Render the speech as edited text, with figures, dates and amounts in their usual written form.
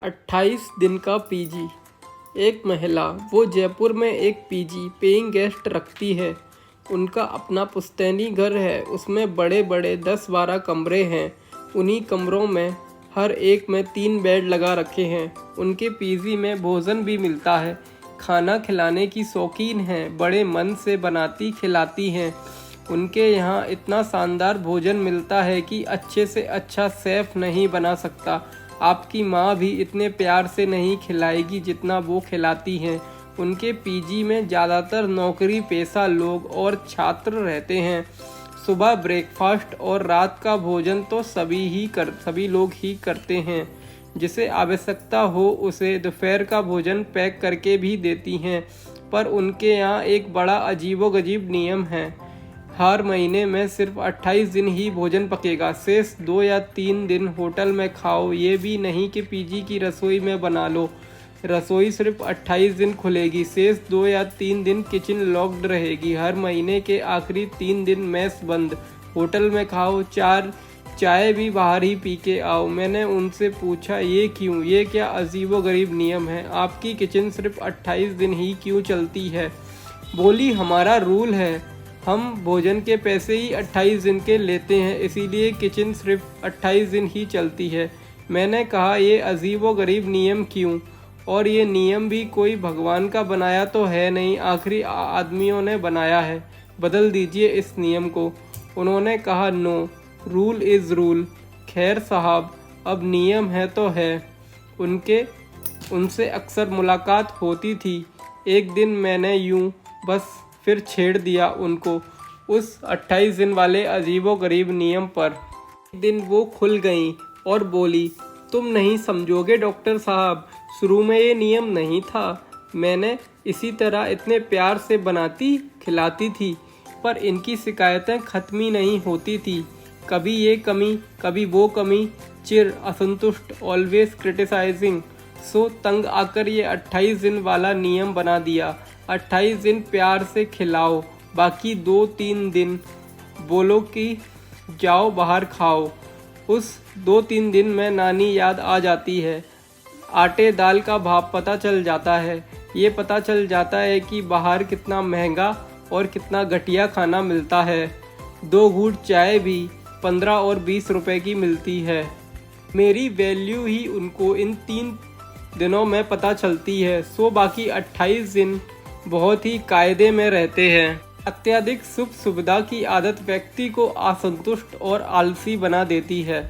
28 दिन का पीजी। एक महिला, वो जयपुर में एक पीजी पेइंग गेस्ट रखती है। उनका अपना पुश्तैनी घर है, उसमें बड़े बड़े 10-12 कमरे हैं। उन्हीं कमरों में हर एक में 3 बेड लगा रखे हैं। उनके पीजी में भोजन भी मिलता है। खाना खिलाने की शौकीन हैं, बड़े मन से बनाती खिलाती हैं। उनके यहाँ इतना शानदार भोजन मिलता है कि अच्छे से अच्छा शेफ़ नहीं बना सकता। आपकी माँ भी इतने प्यार से नहीं खिलाएगी जितना वो खिलाती हैं। उनके पीजी में ज़्यादातर नौकरी पेशा लोग और छात्र रहते हैं। सुबह ब्रेकफास्ट और रात का भोजन तो सभी लोग ही करते हैं। जिसे आवश्यकता हो उसे दोपहर का भोजन पैक करके भी देती हैं। पर उनके यहाँ एक बड़ा अजीबोगरीब नियम है। हर महीने में सिर्फ 28 दिन ही भोजन पकेगा। शेष 2 या 3 दिन होटल में खाओ। ये भी नहीं कि पीजी की रसोई में बना लो। रसोई सिर्फ 28 दिन खुलेगी। शेष 2 या 3 दिन किचन लॉक्ड रहेगी। हर महीने के आखिरी 3 दिन मेस बंद। होटल में खाओ, चाय भी बाहर ही पी के आओ। मैंने उनसे पूछा, ये क्यों? ये क्या अजीबोगरीब नियम है? आपकी किचन सिर्फ 28 दिन ही क्यों चलती है? बोली, हमारा रूल है, हम भोजन के पैसे ही 28 दिन के लेते हैं, इसीलिए किचन सिर्फ 28 दिन ही चलती है। मैंने कहा, ये अजीबोगरीब नियम क्यों? और ये नियम भी कोई भगवान का बनाया तो है नहीं, आखिरी आदमियों ने बनाया है। बदल दीजिए इस नियम को। उन्होंने कहा, नो, रूल इज़ रूल। खैर साहब, अब नियम है तो है। उनसे अक्सर मुलाकात होती थी। एक दिन मैंने यूं बस फिर छेड़ दिया उनको उस 28 दिन वाले अजीबोगरीब नियम पर। एक दिन वो खुल गईं और बोली, तुम नहीं समझोगे डॉक्टर साहब, शुरू में ये नियम नहीं था। मैंने इसी तरह इतने प्यार से बनाती खिलाती थी, पर इनकी शिकायतें ख़त्म ही नहीं होती थी। कभी ये कमी, कभी वो कमी, चिर, असंतुष्ट, ऑलवेज क्रिटिसाइजिंग। सो तंग आकर ये 28 दिन वाला नियम बना दिया। 28 दिन प्यार से खिलाओ, बाकी 2-3 दिन बोलो कि जाओ बाहर खाओ। उस 2-3 दिन में नानी याद आ जाती है। आटे दाल का भाव पता चल जाता है। ये पता चल जाता है कि बाहर कितना महंगा और कितना घटिया खाना मिलता है। 2 घूंट चाय भी 15 और 20 रुपए की मिलती है। मेरी वैल्यू ही उनको इन 3 दिनों में पता चलती है। सो बाकी 28 दिन बहुत ही कायदे में रहते हैं। अत्यधिक सुख सुविधा की आदत व्यक्ति को असंतुष्ट और आलसी बना देती है।